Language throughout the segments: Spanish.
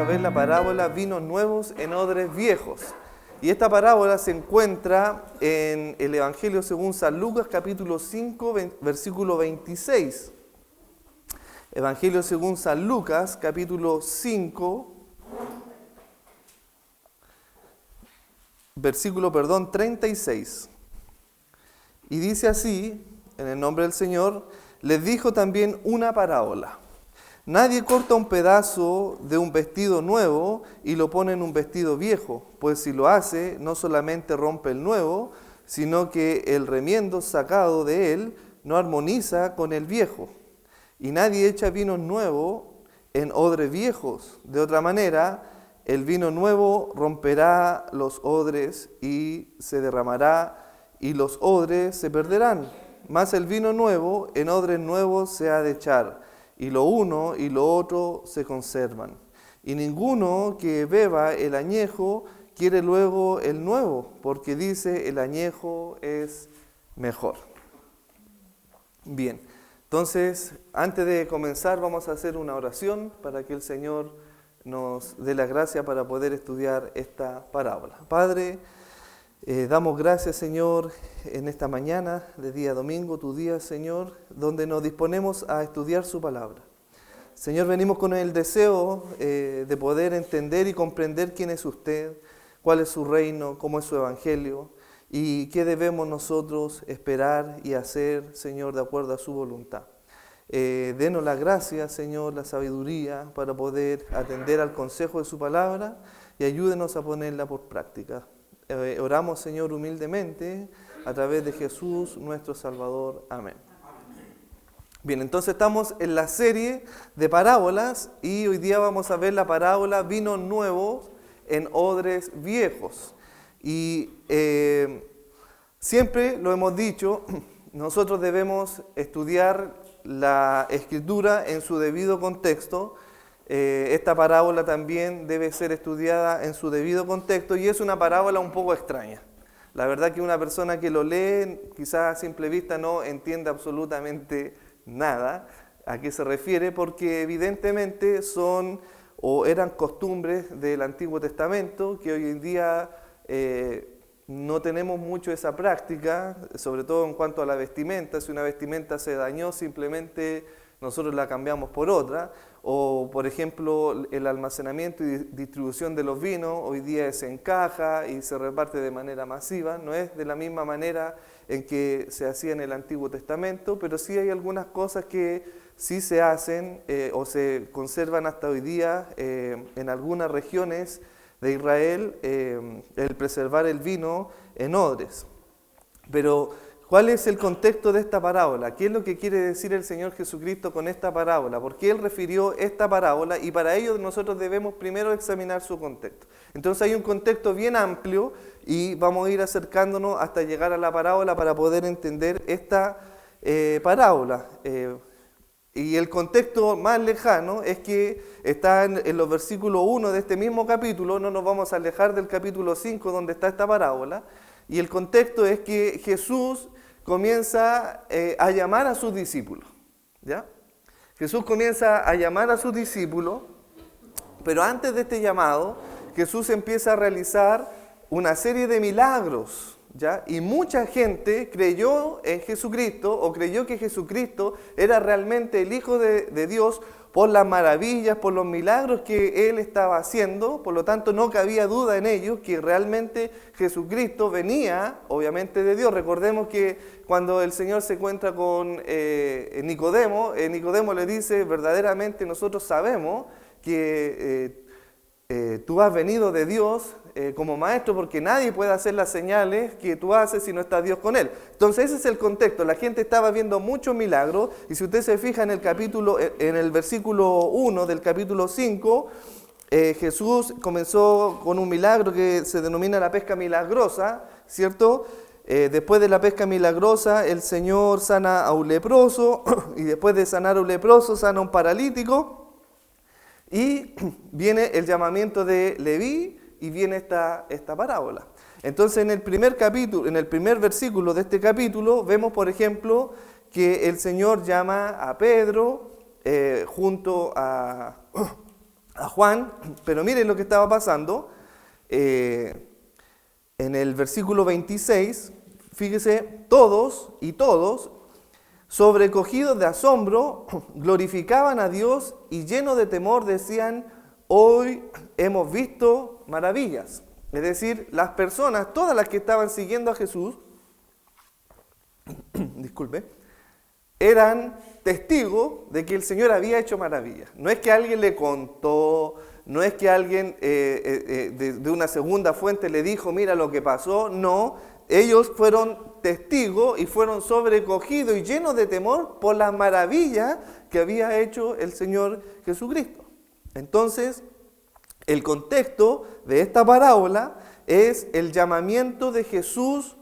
ver la parábola vinos nuevos en odres viejos. Y esta parábola se encuentra en el Evangelio según San Lucas, capítulo 5, versículo 26. Evangelio según San Lucas, capítulo 5, versículo 36. Y dice así, en el nombre del Señor, les dijo también una parábola. Nadie corta un pedazo de un vestido nuevo y lo pone en un vestido viejo, pues si lo hace, no solamente rompe el nuevo, sino que el remiendo sacado de él no armoniza con el viejo. Y nadie echa vino nuevo en odres viejos. De otra manera, el vino nuevo romperá los odres y se derramará, y los odres se perderán. Mas el vino nuevo en odres nuevos se ha de echar, y lo uno y lo otro se conservan. Y ninguno que beba el añejo quiere luego el nuevo, porque dice el añejo es mejor. Bien, entonces antes de comenzar vamos a hacer una oración para que el Señor nos dé la gracia para poder estudiar esta parábola. Padre, damos gracias, Señor, en esta mañana de día domingo, tu día, Señor, donde nos disponemos a estudiar su palabra. Señor, venimos con el deseo de poder entender y comprender quién es usted, cuál es su reino, cómo es su evangelio y qué debemos nosotros esperar y hacer, Señor, de acuerdo a su voluntad. Denos la gracia, Señor, la sabiduría para poder atender al consejo de su palabra y ayúdenos a ponerla por práctica. Oramos, Señor, humildemente a través de Jesús, nuestro Salvador. Amén. Bien, entonces estamos en la serie de parábolas y hoy día vamos a ver la parábola vinos nuevos en odres viejos. Y siempre lo hemos dicho, nosotros debemos estudiar la Escritura en su debido contexto. Esta parábola también debe ser estudiada en su debido contexto y es una parábola un poco extraña. La verdad que una persona que lo lee, quizás a simple vista no entiende absolutamente nada a qué se refiere, porque evidentemente son o eran costumbres del Antiguo Testamento que hoy en día no tenemos mucho esa práctica, sobre todo en cuanto a la vestimenta. Si una vestimenta se dañó, simplemente nosotros la cambiamos por otra. O, por ejemplo, el almacenamiento y distribución de los vinos hoy día se encaja y se reparte de manera masiva. No es de la misma manera en que se hacía en el Antiguo Testamento, pero sí hay algunas cosas que sí se hacen o se conservan hasta hoy día en algunas regiones de Israel, el preservar el vino en odres. Pero ¿cuál es el contexto de esta parábola? ¿Qué es lo que quiere decir el Señor Jesucristo con esta parábola? ¿Por qué Él refirió esta parábola? Y para ello nosotros debemos primero examinar su contexto. Entonces hay un contexto bien amplio y vamos a ir acercándonos hasta llegar a la parábola para poder entender esta parábola. Y el contexto más lejano es que está en los versículos 1 de este mismo capítulo. No nos vamos a alejar del capítulo 5 donde está esta parábola. Y el contexto es que Jesús comienza a llamar a sus discípulos, ¿ya? Jesús comienza a llamar a sus discípulos, pero antes de este llamado, Jesús empieza a realizar una serie de milagros, ¿ya? Y mucha gente creyó en Jesucristo o creyó que Jesucristo era realmente el Hijo de Dios por las maravillas, por los milagros que Él estaba haciendo. Por lo tanto, no cabía duda en ellos que realmente Jesucristo venía, obviamente, de Dios. Recordemos que cuando el Señor se encuentra con Nicodemo, Nicodemo le dice, verdaderamente nosotros sabemos que tú has venido de Dios como maestro, porque nadie puede hacer las señales que tú haces si no está Dios con él. Entonces ese es el contexto. La gente estaba viendo muchos milagros, y si usted se fija en el versículo 1 del capítulo 5, Jesús comenzó con un milagro que se denomina la pesca milagrosa, ¿cierto? Después de la pesca milagrosa, el Señor sana a un leproso, y después de sanar a un leproso, sana a un paralítico. Y viene el llamamiento de Leví y viene esta parábola. Entonces en el primer versículo de este capítulo vemos, por ejemplo, que el Señor llama a Pedro junto a a Juan, pero miren lo que estaba pasando. En el versículo 26, fíjese, todos, sobrecogidos de asombro, glorificaban a Dios y llenos de temor decían, hoy hemos visto maravillas. Es decir, las personas, todas las que estaban siguiendo a Jesús, disculpe, eran testigos de que el Señor había hecho maravillas. No es que alguien le contó, no es que alguien de una segunda fuente le dijo, mira lo que pasó, no. Ellos fueron testigos y fueron sobrecogidos y llenos de temor por las maravillas que había hecho el Señor Jesucristo. Entonces, el contexto de esta parábola es el llamamiento de Jesús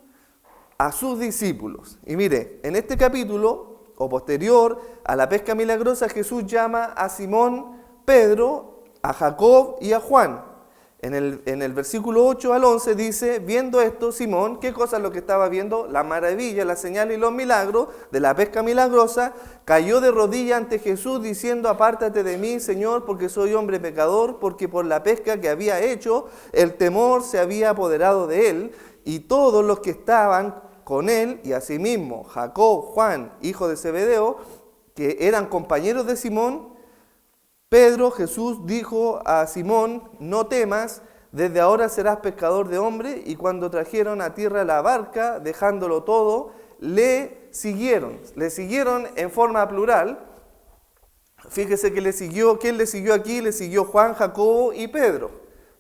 a sus discípulos. Y mire, en este capítulo, o posterior a la pesca milagrosa, Jesús llama a Simón, Pedro, a Jacob y a Juan. En el versículo 8 al 11 dice, viendo esto, Simón, ¿qué cosa es lo que estaba viendo? La maravilla, la señal y los milagros de la pesca milagrosa, cayó de rodillas ante Jesús diciendo, apártate de mí, Señor, porque soy hombre pecador, porque por la pesca que había hecho, el temor se había apoderado de él, y todos los que estaban con él, y asimismo Jacob, Juan, hijo de Zebedeo, que eran compañeros de Simón, Pedro, Jesús dijo a Simón, no temas, desde ahora serás pescador de hombres, y cuando trajeron a tierra la barca, dejándolo todo, le siguieron en forma plural. Fíjese que ¿quién le siguió aquí? Le siguió Juan, Jacobo y Pedro.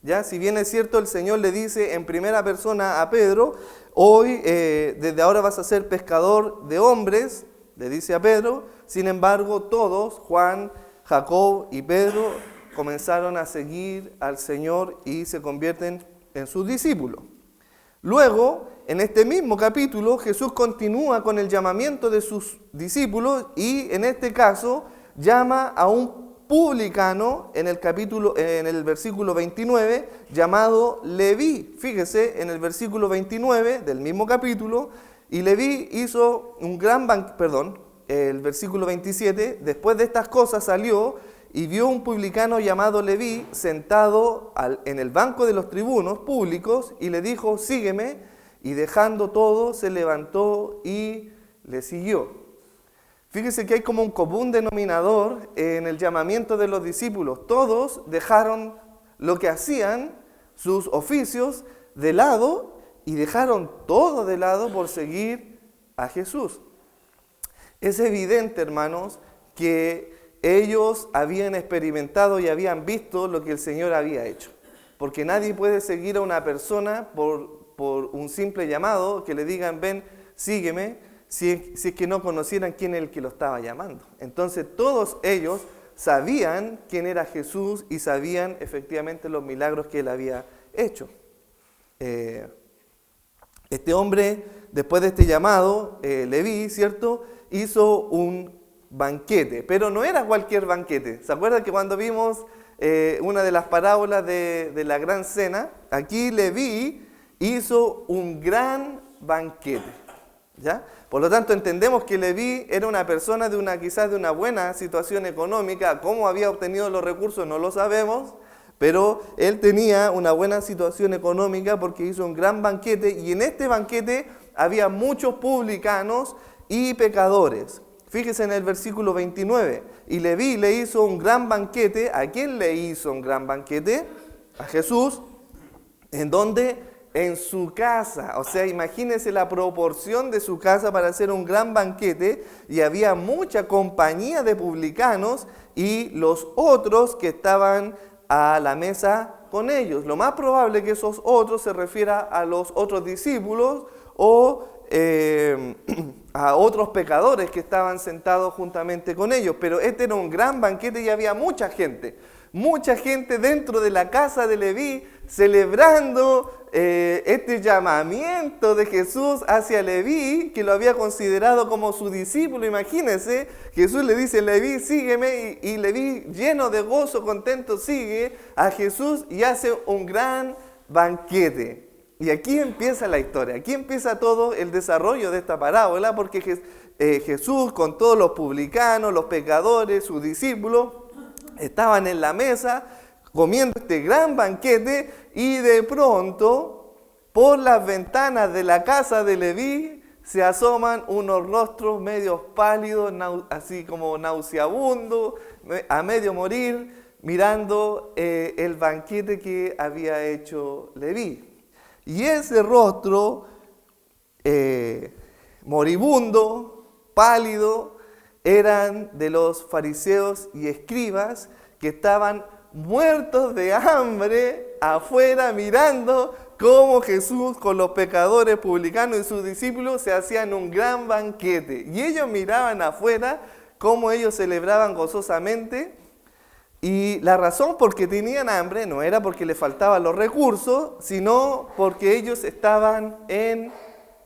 ¿Ya? Si bien es cierto, el Señor le dice en primera persona a Pedro, hoy, desde ahora vas a ser pescador de hombres, le dice a Pedro, sin embargo, todos, Juan, Jacob y Pedro, comenzaron a seguir al Señor y se convierten en sus discípulos. Luego, en este mismo capítulo, Jesús continúa con el llamamiento de sus discípulos y en este caso llama a un publicano en el versículo 29 llamado Leví. Fíjese en el versículo 29 del mismo capítulo, y Leví hizo un gran el versículo 27, después de estas cosas salió y vio un publicano llamado Leví sentado en el banco de los tribunos públicos y le dijo, sígueme, y dejando todo se levantó y le siguió. Fíjese que hay como un común denominador en el llamamiento de los discípulos. Todos dejaron lo que hacían, sus oficios, de lado y dejaron todo de lado por seguir a Jesús. Es evidente, hermanos, que ellos habían experimentado y habían visto lo que el Señor había hecho. Porque nadie puede seguir a una persona por un simple llamado, que le digan, ven, sígueme, si es que no conocieran quién es el que lo estaba llamando. Entonces todos ellos sabían quién era Jesús y sabían efectivamente los milagros que él había hecho. Este hombre, después de este llamado, Leví, ¿cierto?, hizo un banquete, pero no era cualquier banquete. ¿Se acuerdan que cuando vimos una de las parábolas de la gran cena? Aquí Leví hizo un gran banquete, ¿ya? Por lo tanto, entendemos que Leví era una persona quizás de una buena situación económica. ¿Cómo había obtenido los recursos? No lo sabemos, pero él tenía una buena situación económica porque hizo un gran banquete, y en este banquete había muchos publicanos y pecadores. Fíjese en el versículo 29, y Leví le hizo un gran banquete. ¿A quién le hizo un gran banquete? A Jesús. ¿En dónde? En su casa. O sea, imagínense la proporción de su casa para hacer un gran banquete, y había mucha compañía de publicanos y los otros que estaban a la mesa con ellos. Lo más probable que esos otros se refiera a los otros discípulos o a otros pecadores que estaban sentados juntamente con ellos. Pero este era un gran banquete y había mucha gente dentro de la casa de Leví celebrando este llamamiento de Jesús hacia Leví, que lo había considerado como su discípulo. Imagínense, Jesús le dice, Leví, sígueme, y Leví, lleno de gozo, contento, sigue a Jesús y hace un gran banquete. Y aquí empieza la historia, aquí empieza todo el desarrollo de esta parábola, porque Jesús con todos los publicanos, los pecadores, sus discípulos, estaban en la mesa comiendo este gran banquete, y de pronto, por las ventanas de la casa de Leví, se asoman unos rostros medios pálidos, así como nauseabundos, a medio morir, mirando el banquete que había hecho Leví. Y ese rostro moribundo, pálido, eran de los fariseos y escribas que estaban muertos de hambre afuera mirando cómo Jesús con los pecadores publicanos y sus discípulos se hacían un gran banquete. Y ellos miraban afuera cómo ellos celebraban gozosamente. Y la razón por qué tenían hambre no era porque les faltaban los recursos, sino porque ellos estaban en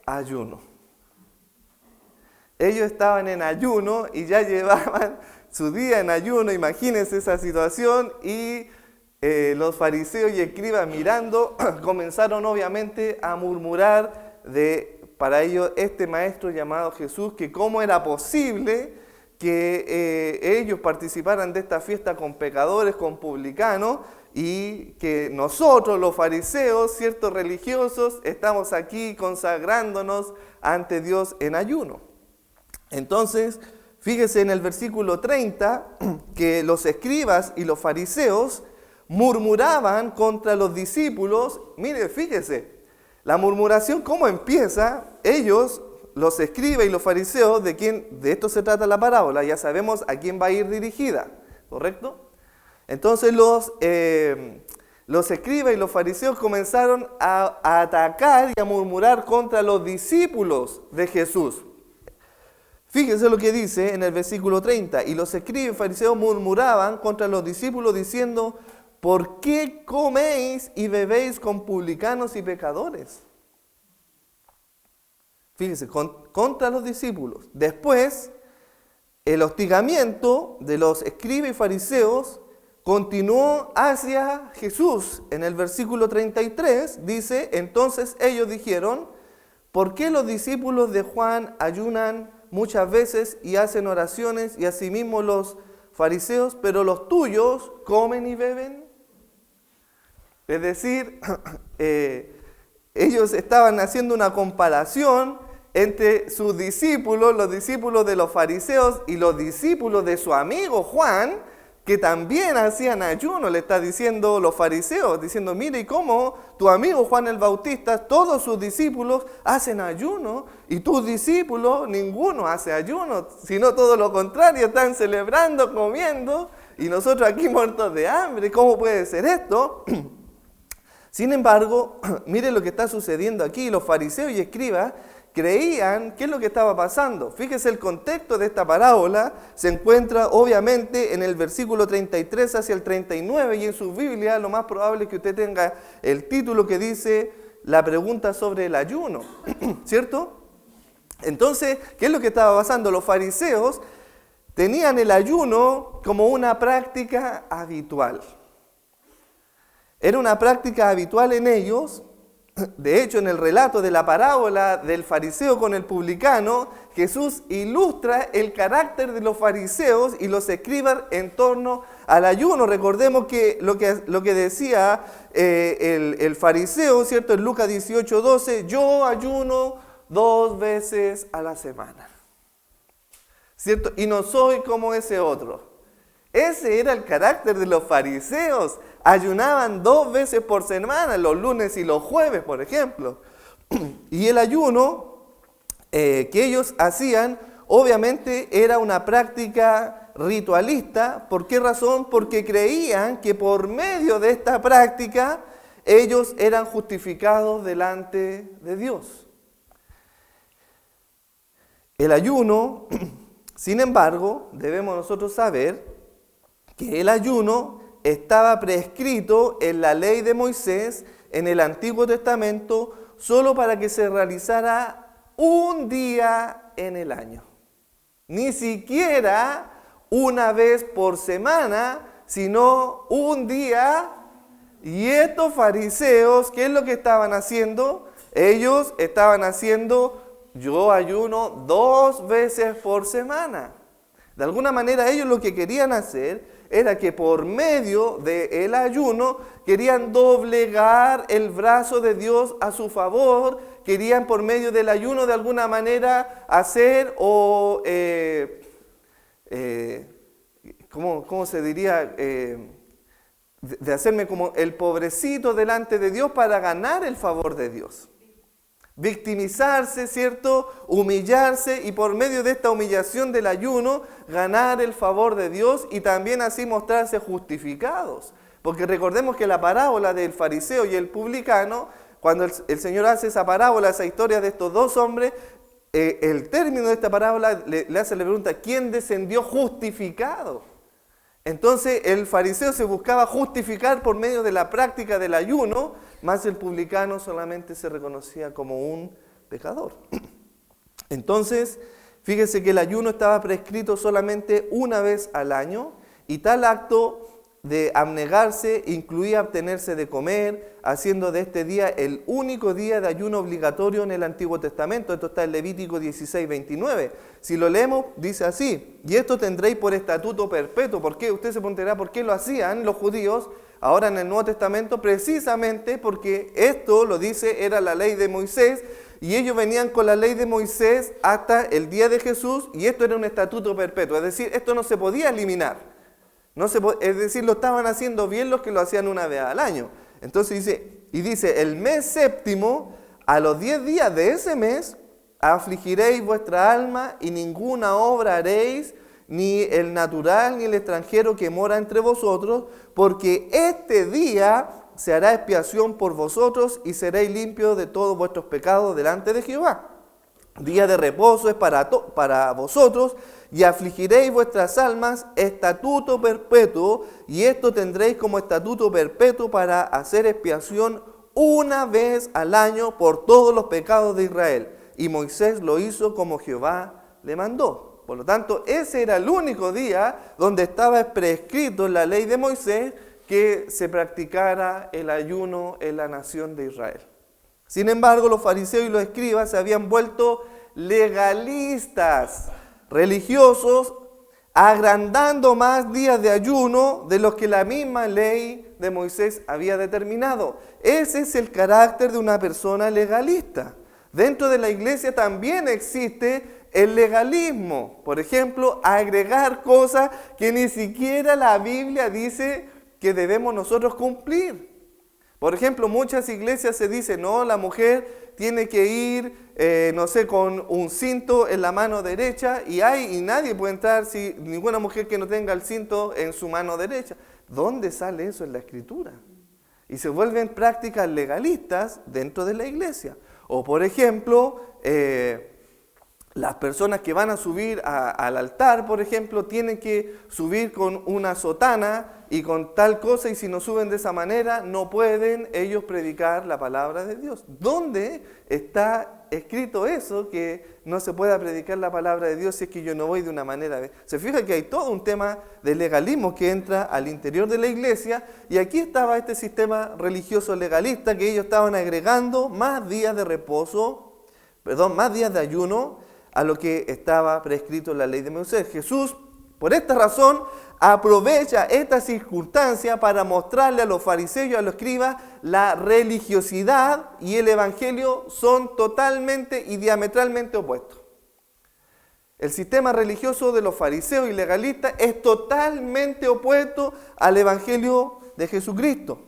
ayuno. Ellos estaban en ayuno y ya llevaban su día en ayuno. Imagínense esa situación. Y los fariseos y escribas mirando comenzaron obviamente a murmurar para ellos este maestro llamado Jesús, que cómo era posible que ellos participaran de esta fiesta con pecadores, con publicanos, y que nosotros, los fariseos, ciertos religiosos, estamos aquí consagrándonos ante Dios en ayuno. Entonces, fíjese en el versículo 30, que los escribas y los fariseos murmuraban contra los discípulos. Mire, fíjese, la murmuración, ¿cómo empieza? Ellos, los escribas y los fariseos, de esto se trata la parábola, ya sabemos a quién va a ir dirigida, ¿correcto? Entonces los escribas y los fariseos comenzaron a atacar y a murmurar contra los discípulos de Jesús. Fíjense lo que dice en el versículo 30, y los escribas y fariseos murmuraban contra los discípulos diciendo: ¿por qué coméis y bebéis con publicanos y pecadores? Fíjense, contra los discípulos. Después, el hostigamiento de los escribas y fariseos continuó hacia Jesús. En el versículo 33 dice: entonces ellos dijeron: ¿por qué los discípulos de Juan ayunan muchas veces y hacen oraciones, y asimismo los fariseos, pero los tuyos comen y beben? Es decir, ellos estaban haciendo una comparación entre sus discípulos, los discípulos de los fariseos y los discípulos de su amigo Juan, que también hacían ayuno. Le está diciendo los fariseos, diciendo: mire, ¿y cómo tu amigo Juan el Bautista, todos sus discípulos hacen ayuno, y tus discípulos, ninguno hace ayuno, sino todo lo contrario, están celebrando, comiendo, y nosotros aquí muertos de hambre? ¿Cómo puede ser esto? Sin embargo, mire lo que está sucediendo aquí. Los fariseos y escribas creían, ¿qué es lo que estaba pasando? Fíjese, el contexto de esta parábola se encuentra obviamente en el versículo 33 hacia el 39, y en su Biblia lo más probable es que usted tenga el título que dice la pregunta sobre el ayuno, ¿cierto? Entonces, ¿qué es lo que estaba pasando? Los fariseos tenían el ayuno como una práctica habitual. Era una práctica habitual en ellos. De hecho, en el relato de la parábola del fariseo con el publicano, Jesús ilustra el carácter de los fariseos y los escribas en torno al ayuno. Recordemos que lo que decía el fariseo, ¿cierto? En Lucas 18:12, yo ayuno 2 veces a la semana, ¿cierto? Y no soy como ese otro. Ese era el carácter de los fariseos. Ayunaban 2 veces por semana, los lunes y los jueves, por ejemplo. Y el ayuno que ellos hacían, obviamente, era una práctica ritualista. ¿Por qué razón? Porque creían que por medio de esta práctica ellos eran justificados delante de Dios. El ayuno, sin embargo, debemos nosotros saber que el ayuno estaba prescrito en la ley de Moisés, en el Antiguo Testamento, solo para que se realizara un día en el año. Ni siquiera una vez por semana, sino un día. Y estos fariseos, ¿qué es lo que estaban haciendo? Ellos estaban haciendo: yo ayuno 2 veces por semana. De alguna manera ellos lo que querían hacer era que por medio del ayuno querían doblegar el brazo de Dios a su favor, querían por medio del ayuno de alguna manera hacer ¿cómo se diría? De hacerme como el pobrecito delante de Dios para ganar el favor de Dios. Victimizarse, ¿cierto? Humillarse y por medio de esta humillación del ayuno ganar el favor de Dios y también así mostrarse justificados. Porque recordemos que la parábola del fariseo y el publicano, cuando el Señor hace esa parábola, esa historia de estos dos hombres, el término de esta parábola le hace la pregunta, ¿quién descendió justificado? Entonces el fariseo se buscaba justificar por medio de la práctica del ayuno, más el publicano solamente se reconocía como un pecador. Entonces, fíjese que el ayuno estaba prescrito solamente una vez al año y tal acto de abnegarse incluía abstenerse de comer, haciendo de este día el único día de ayuno obligatorio en el Antiguo Testamento. Esto está en Levítico 16:29. Si lo leemos, dice así, y esto tendréis por estatuto perpetuo. ¿Por qué? Usted se preguntará por qué lo hacían los judíos ahora en el Nuevo Testamento, precisamente porque esto, lo dice, era la ley de Moisés, y ellos venían con la ley de Moisés hasta el día de Jesús, y esto era un estatuto perpetuo, es decir, esto no se podía eliminar. Es decir, lo estaban haciendo bien los que lo hacían una vez al año. Entonces dice, el mes séptimo, a los 10 días de ese mes, afligiréis vuestra alma y ninguna obra haréis, ni el natural ni el extranjero que mora entre vosotros, porque este día se hará expiación por vosotros y seréis limpios de todos vuestros pecados delante de Jehová. Día de reposo es para vosotros, y afligiréis vuestras almas, estatuto perpetuo, y esto tendréis como estatuto perpetuo para hacer expiación una vez al año por todos los pecados de Israel. Y Moisés lo hizo como Jehová le mandó. Por lo tanto, ese era el único día donde estaba prescrito en la ley de Moisés que se practicara el ayuno en la nación de Israel. Sin embargo, los fariseos y los escribas se habían vuelto legalistas, religiosos, agrandando más días de ayuno de los que la misma ley de Moisés había determinado. Ese es el carácter de una persona legalista. Dentro de la iglesia también existe el legalismo. Por ejemplo, agregar cosas que ni siquiera la Biblia dice que debemos nosotros cumplir. Por ejemplo, muchas iglesias se dice, no, la mujer tiene que ir, con un cinto en la mano derecha y nadie puede entrar, ninguna mujer que no tenga el cinto en su mano derecha. ¿Dónde sale eso en la Escritura? Y se vuelven prácticas legalistas dentro de la iglesia. O por ejemplo, las personas que van a subir al altar, por ejemplo, tienen que subir con una sotana y con tal cosa, y si no suben de esa manera, no pueden ellos predicar la palabra de Dios. ¿Dónde está escrito eso, que no se pueda predicar la palabra de Dios si es que yo no voy de una manera? Se fija que hay todo un tema de legalismo que entra al interior de la iglesia, y aquí estaba este sistema religioso legalista que ellos estaban agregando más días de reposo, más días de ayuno a lo que estaba prescrito en la ley de Moisés. Jesús, por esta razón, aprovecha esta circunstancia para mostrarle a los fariseos y a los escribas la religiosidad y el evangelio son totalmente y diametralmente opuestos. El sistema religioso de los fariseos y legalistas es totalmente opuesto al evangelio de Jesucristo.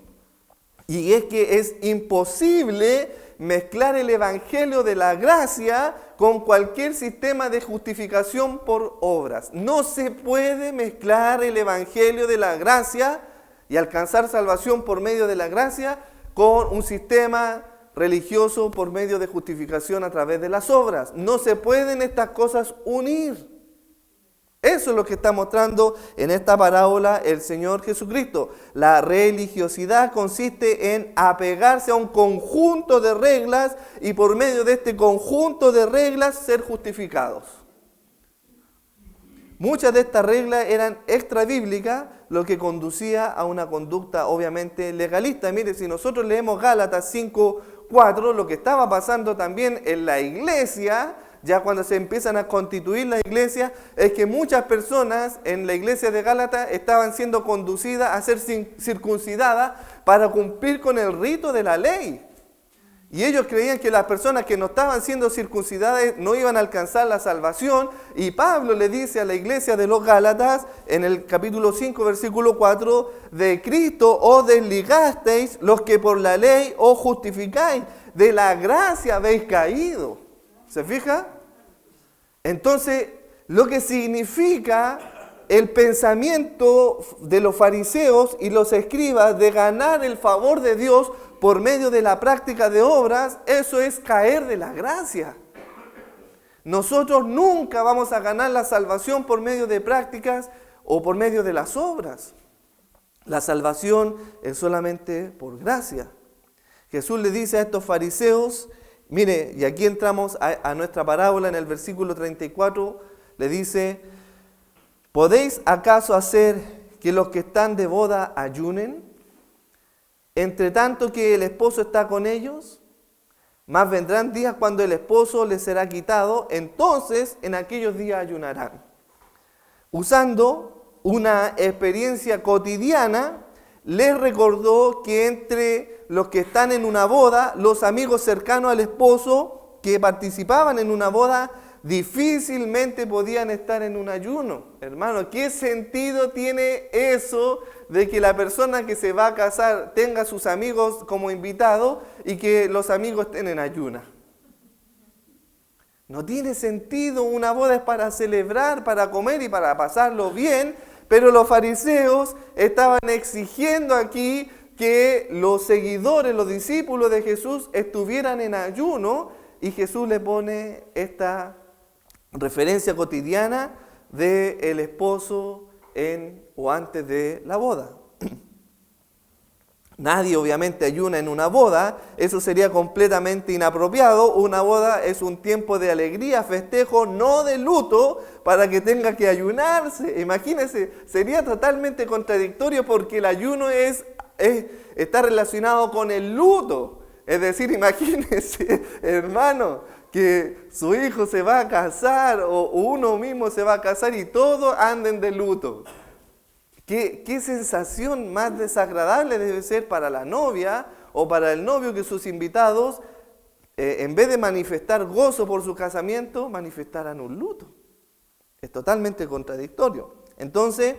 Y es que es imposible mezclar el evangelio de la gracia con cualquier sistema de justificación por obras. No se puede mezclar el evangelio de la gracia y alcanzar salvación por medio de la gracia con un sistema religioso por medio de justificación a través de las obras. No se pueden estas cosas unir. Eso es lo que está mostrando en esta parábola el Señor Jesucristo. La religiosidad consiste en apegarse a un conjunto de reglas y por medio de este conjunto de reglas ser justificados. Muchas de estas reglas eran extrabíblicas, lo que conducía a una conducta obviamente legalista. Mire, si nosotros leemos Gálatas 5:4, lo que estaba pasando también en la iglesia ya cuando se empiezan a constituir las iglesias, es que muchas personas en la iglesia de Gálatas estaban siendo conducidas a ser circuncidadas para cumplir con el rito de la ley. Y ellos creían que las personas que no estaban siendo circuncidadas no iban a alcanzar la salvación. Y Pablo le dice a la iglesia de los Gálatas, en el capítulo 5, versículo 4, de Cristo os desligasteis los que por la ley os justificáis, de la gracia habéis caído. ¿Se fija? Entonces, lo que significa el pensamiento de los fariseos y los escribas de ganar el favor de Dios por medio de la práctica de obras, eso es caer de la gracia. Nosotros nunca vamos a ganar la salvación por medio de prácticas o por medio de las obras. La salvación es solamente por gracia. Jesús le dice a estos fariseos, mire, y aquí entramos a nuestra parábola en el versículo 34, le dice, ¿podéis acaso hacer que los que están de boda ayunen? Entre tanto que el esposo está con ellos, mas vendrán días cuando el esposo les será quitado, entonces en aquellos días ayunarán. Usando una experiencia cotidiana, les recordó que entre los que están en una boda, los amigos cercanos al esposo que participaban en una boda, difícilmente podían estar en un ayuno. Hermano, ¿qué sentido tiene eso de que la persona que se va a casar tenga a sus amigos como invitados y que los amigos estén en ayuna? No tiene sentido. Una boda es para celebrar, para comer y para pasarlo bien, pero los fariseos estaban exigiendo aquí que los seguidores, los discípulos de Jesús estuvieran en ayuno, y Jesús le pone esta referencia cotidiana del esposo en o antes de la boda. Nadie obviamente ayuna en una boda, eso sería completamente inapropiado. Una boda es un tiempo de alegría, festejo, no de luto, para que tenga que ayunarse. Imagínense, sería totalmente contradictorio porque el ayuno está relacionado con el luto. Es decir, imagínense, hermano, que su hijo se va a casar o uno mismo se va a casar y todos anden de luto. ¿Qué sensación más desagradable debe ser para la novia o para el novio que sus invitados, en vez de manifestar gozo por su casamiento, manifestaran un luto? Es totalmente contradictorio. Entonces,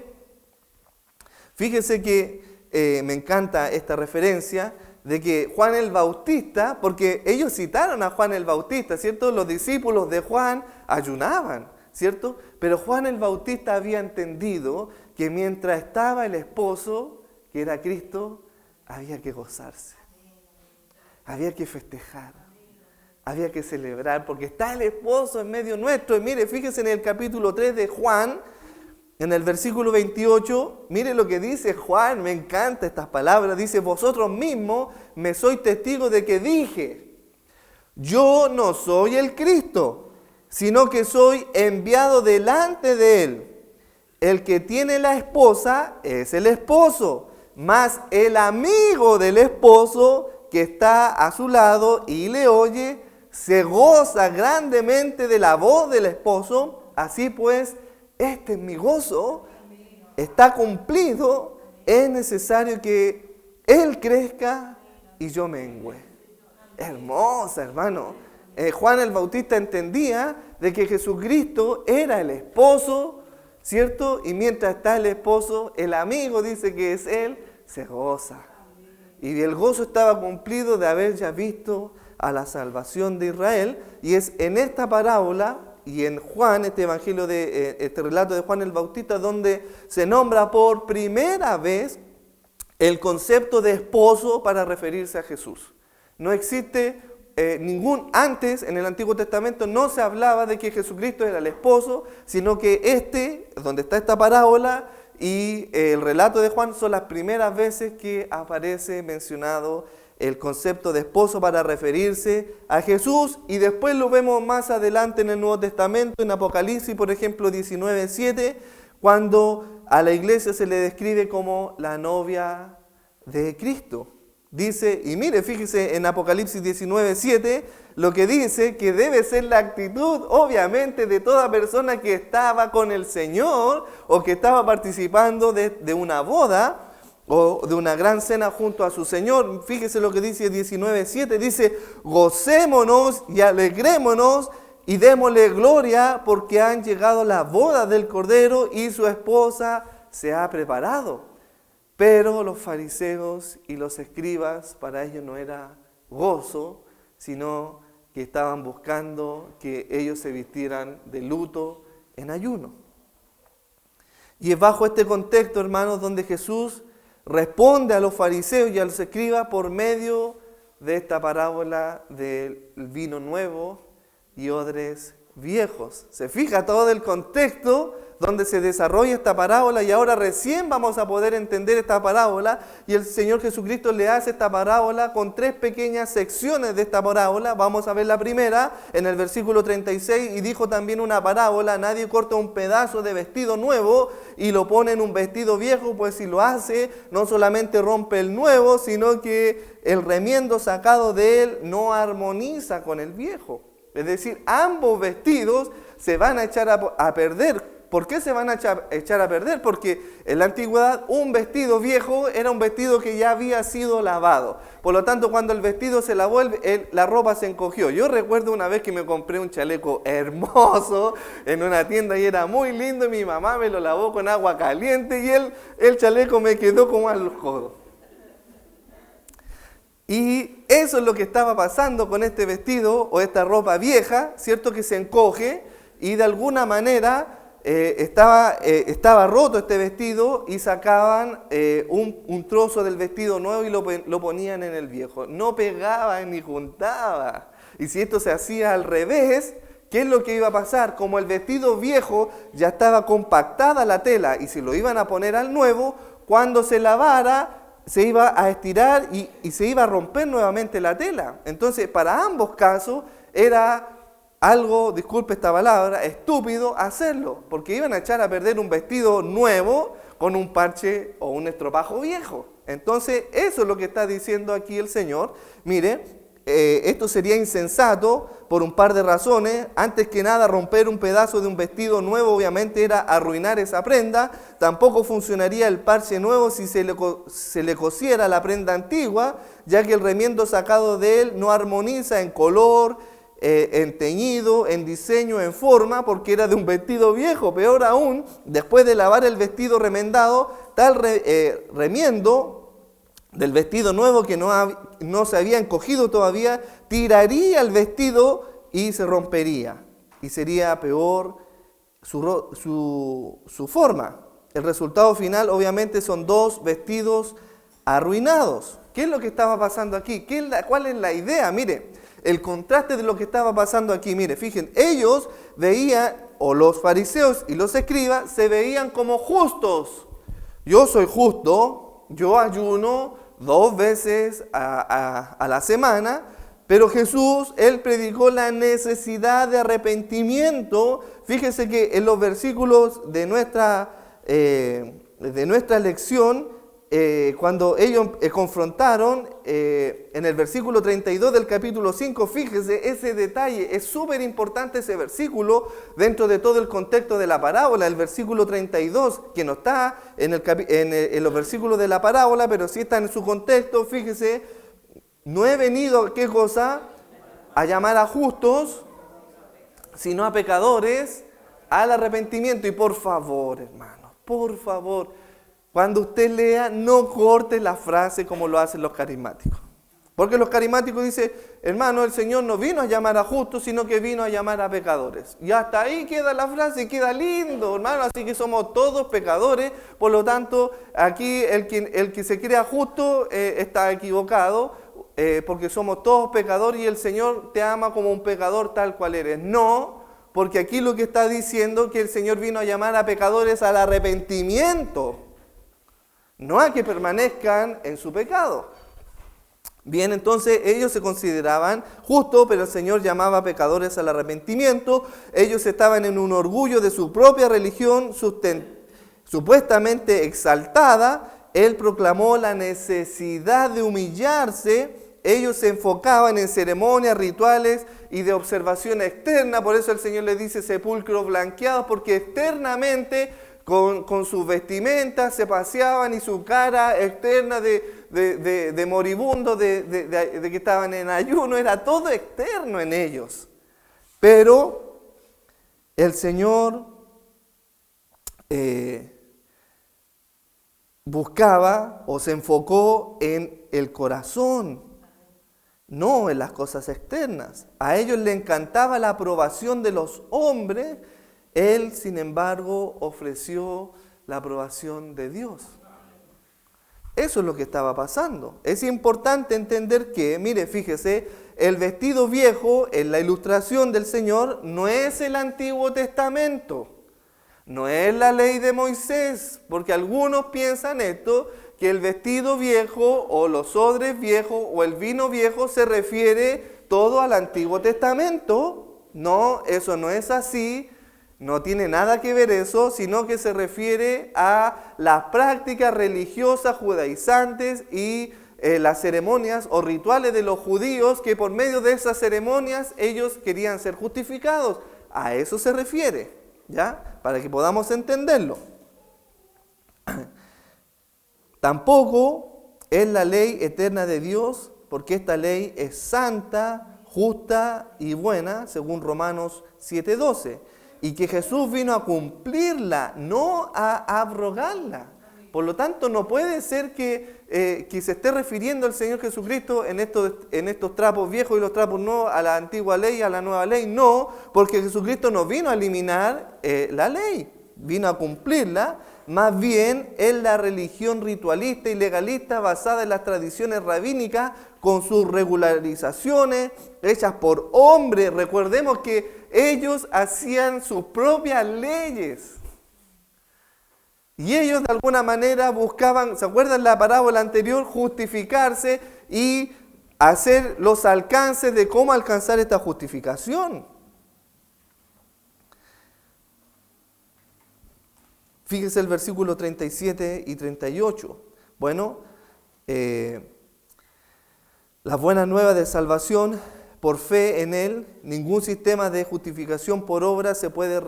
fíjese que me encanta esta referencia de que Juan el Bautista, porque ellos citaron a Juan el Bautista, ¿cierto? Los discípulos de Juan ayunaban, ¿cierto? Pero Juan el Bautista había entendido que mientras estaba el esposo, que era Cristo, había que gozarse, había que festejar, había que celebrar, porque está el esposo en medio nuestro. Y mire, fíjese en el capítulo 3 de Juan, en el versículo 28, mire lo que dice Juan, me encantan estas palabras, dice, vosotros mismos me sois testigos de que dije, yo no soy el Cristo, sino que soy enviado delante de él. El que tiene la esposa es el esposo, mas el amigo del esposo que está a su lado y le oye, se goza grandemente de la voz del esposo. Así pues, este es mi gozo, está cumplido, es necesario que él crezca y yo mengüe. Hermosa, hermano. Juan el Bautista entendía de que Jesucristo era el esposo, ¿cierto? Y mientras está el esposo, el amigo dice que es él, se goza. Y el gozo estaba cumplido de haber ya visto a la salvación de Israel. Y es en esta parábola y en Juan, este relato de Juan el Bautista, donde se nombra por primera vez el concepto de esposo para referirse a Jesús. No existe antes en el Antiguo Testamento no se hablaba de que Jesucristo era el esposo, sino que donde está esta parábola y el relato de Juan son las primeras veces que aparece mencionado el concepto de esposo para referirse a Jesús, y después lo vemos más adelante en el Nuevo Testamento, en Apocalipsis, por ejemplo, 19:7, cuando a la iglesia se le describe como la novia de Cristo. Dice, y mire, fíjese en Apocalipsis 19:7, lo que dice que debe ser la actitud, obviamente, de toda persona que estaba con el Señor o que estaba participando de una boda o de una gran cena junto a su Señor. Fíjese lo que dice 19:7, dice, gocémonos y alegrémonos y démosle gloria porque han llegado las bodas del Cordero y su esposa se ha preparado. Pero los fariseos y los escribas, para ellos no era gozo, sino que estaban buscando que ellos se vistieran de luto en ayuno. Y es bajo este contexto, hermanos, donde Jesús responde a los fariseos y a los escribas por medio de esta parábola del vino nuevo y odres viejos. Se fija todo el contexto donde se desarrolla esta parábola y ahora recién vamos a poder entender esta parábola y el Señor Jesucristo le hace esta parábola con 3 pequeñas secciones de esta parábola. Vamos a ver la primera en el versículo 36 y dijo también una parábola, nadie corta un pedazo de vestido nuevo y lo pone en un vestido viejo, pues si lo hace no solamente rompe el nuevo, sino que el remiendo sacado de él no armoniza con el viejo. Es decir, ambos vestidos se van a echar a perder. ¿Por qué se van a echar a perder? Porque en la antigüedad un vestido viejo era un vestido que ya había sido lavado. Por lo tanto, cuando el vestido se lavó, la ropa se encogió. Yo recuerdo una vez que me compré un chaleco hermoso en una tienda y era muy lindo y mi mamá me lo lavó con agua caliente y el chaleco me quedó como a los codos. Y eso es lo que estaba pasando con este vestido o esta ropa vieja, ¿cierto? Que se encoge y de alguna manera estaba roto este vestido y sacaban un trozo del vestido nuevo y lo ponían en el viejo. No pegaba ni juntaba. Y si esto se hacía al revés, ¿qué es lo que iba a pasar? Como el vestido viejo ya estaba compactada la tela y si lo iban a poner al nuevo, cuando se lavara, se iba a estirar y se iba a romper nuevamente la tela. Entonces, para ambos casos era algo, disculpe esta palabra, estúpido hacerlo, porque iban a echar a perder un vestido nuevo con un parche o un estropajo viejo. Entonces, eso es lo que está diciendo aquí el Señor. Mire, esto sería insensato por un par de razones. Antes que nada, romper un pedazo de un vestido nuevo obviamente era arruinar esa prenda. Tampoco funcionaría el parche nuevo si se le cosiera la prenda antigua, ya que el remiendo sacado de él no armoniza en color, en teñido, en diseño, en forma, porque era de un vestido viejo. Peor aún, después de lavar el vestido remendado, tal remiendo del vestido nuevo que no se había encogido todavía, tiraría el vestido y se rompería. Y sería peor su forma. El resultado final obviamente son 2 vestidos arruinados. ¿Qué es lo que estaba pasando aquí? ¿Cuál es la idea? Mire, el contraste de lo que estaba pasando aquí. Mire, fíjense, ellos veían, o los fariseos y los escribas, se veían como justos. Yo soy justo, yo ayuno 2 veces a la semana, pero Jesús, Él predicó la necesidad de arrepentimiento. Fíjese que en los versículos de nuestra lección, cuando ellos confrontaron, en el versículo 32 del capítulo 5, fíjese ese detalle, es súper importante ese versículo dentro de todo el contexto de la parábola, el versículo 32, que no está en los versículos de la parábola, pero sí está en su contexto. Fíjese, no he venido, ¿qué cosa? A llamar a justos, sino a pecadores, al arrepentimiento. Y por favor, hermanos, por favor, cuando usted lea, no corte la frase como lo hacen los carismáticos. Porque los carismáticos dicen, hermano, el Señor no vino a llamar a justos, sino que vino a llamar a pecadores. Y hasta ahí queda la frase, queda lindo, hermano. Así que somos todos pecadores. Por lo tanto, aquí el que se crea justo está equivocado, porque somos todos pecadores y el Señor te ama como un pecador tal cual eres. No, porque aquí lo que está diciendo es que el Señor vino a llamar a pecadores al arrepentimiento. No a que permanezcan en su pecado. Bien, entonces ellos se consideraban justos, pero el Señor llamaba a pecadores al arrepentimiento. Ellos estaban en un orgullo de su propia religión supuestamente exaltada Él proclamó la necesidad de humillarse. Ellos se enfocaban en ceremonias, rituales y de observación externa. Por eso el Señor les dice sepulcros blanqueados, porque externamente con sus vestimentas se paseaban y su cara externa de moribundo, de que estaban en ayuno, era todo externo en ellos. Pero el Señor buscaba o se enfocó en el corazón, no en las cosas externas. A ellos les encantaba la aprobación de los hombres. Él, sin embargo, ofreció la aprobación de Dios. Eso es lo que estaba pasando. Es importante entender que, mire, fíjese, el vestido viejo en la ilustración del Señor no es el Antiguo Testamento, no es la ley de Moisés, porque algunos piensan esto, que el vestido viejo o los odres viejos o el vino viejo se refiere todo al Antiguo Testamento. No, eso no es así. No tiene nada que ver eso, sino que se refiere a las prácticas religiosas judaizantes y las ceremonias o rituales de los judíos, que por medio de esas ceremonias ellos querían ser justificados. A eso se refiere, ¿ya? Para que podamos entenderlo. Tampoco es la ley eterna de Dios, porque esta ley es santa, justa y buena, según Romanos 7:12. Y que Jesús vino a cumplirla, no a abrogarla. Por lo tanto, no puede ser que se esté refiriendo al Señor Jesucristo en estos trapos viejos y los trapos nuevos a la antigua ley y a la nueva ley. No, porque Jesucristo no vino a eliminar la ley, vino a cumplirla. Más bien es la religión ritualista y legalista basada en las tradiciones rabínicas con sus regularizaciones hechas por hombres. Recordemos que ellos hacían sus propias leyes. Y ellos de alguna manera buscaban, ¿se acuerdan la parábola anterior? Justificarse y hacer los alcances de cómo alcanzar esta justificación. Fíjese el versículo 37 y 38. Bueno, las buenas nuevas de salvación por fe en Él, ningún sistema de justificación por obra se puede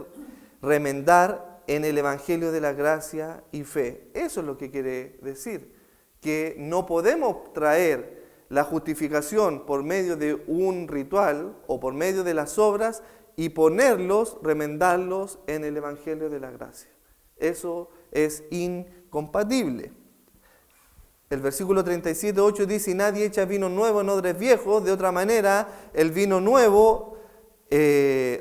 remendar en el Evangelio de la gracia y fe. Eso es lo que quiere decir, que no podemos traer la justificación por medio de un ritual o por medio de las obras y ponerlos, remendarlos en el Evangelio de la gracia. Eso es incompatible. El versículo 37:8 dice, y nadie echa vino nuevo en odres viejos. De otra manera, el vino nuevo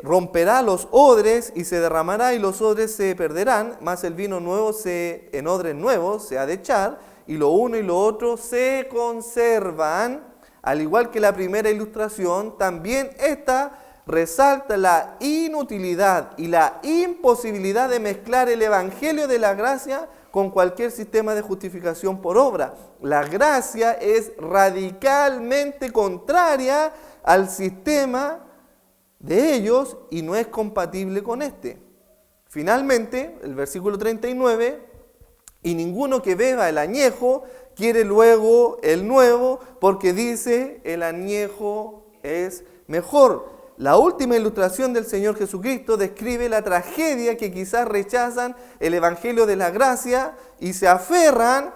romperá los odres y se derramará y los odres se perderán, mas el vino nuevo en odres nuevos se ha de echar y lo uno y lo otro se conservan. Al igual que la primera ilustración, también esta resalta la inutilidad y la imposibilidad de mezclar el Evangelio de la gracia con cualquier sistema de justificación por obra. La gracia es radicalmente contraria al sistema de ellos y no es compatible con este. Finalmente, el versículo 39, y ninguno que beba el añejo quiere luego el nuevo, porque dice, el añejo es mejor. La última ilustración del Señor Jesucristo describe la tragedia que quizás rechazan el Evangelio de la gracia y se aferran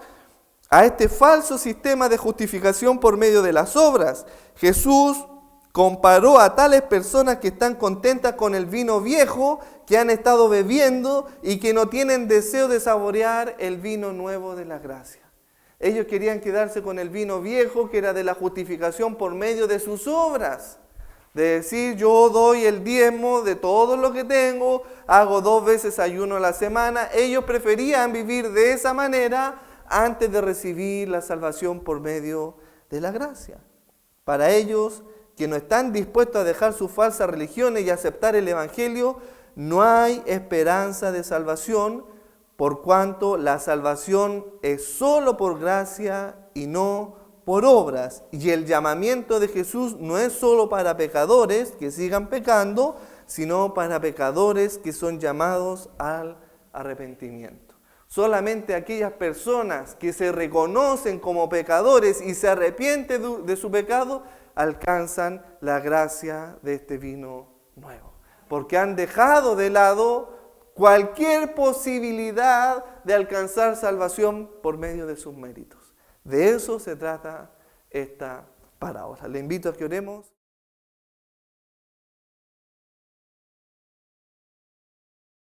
a este falso sistema de justificación por medio de las obras. Jesús comparó a tales personas que están contentas con el vino viejo que han estado bebiendo y que no tienen deseo de saborear el vino nuevo de la gracia. Ellos querían quedarse con el vino viejo que era de la justificación por medio de sus obras. De decir, yo doy el diezmo de todo lo que tengo, hago 2 veces ayuno a la semana. Ellos preferían vivir de esa manera antes de recibir la salvación por medio de la gracia. Para ellos, que no están dispuestos a dejar sus falsas religiones y aceptar el Evangelio, no hay esperanza de salvación, por cuanto la salvación es solo por gracia y no por obras. Y el llamamiento de Jesús no es solo para pecadores que sigan pecando, sino para pecadores que son llamados al arrepentimiento. Solamente aquellas personas que se reconocen como pecadores y se arrepienten de su pecado alcanzan la gracia de este vino nuevo. Porque han dejado de lado cualquier posibilidad de alcanzar salvación por medio de sus méritos. De eso se trata esta parábola. Le invito a que oremos.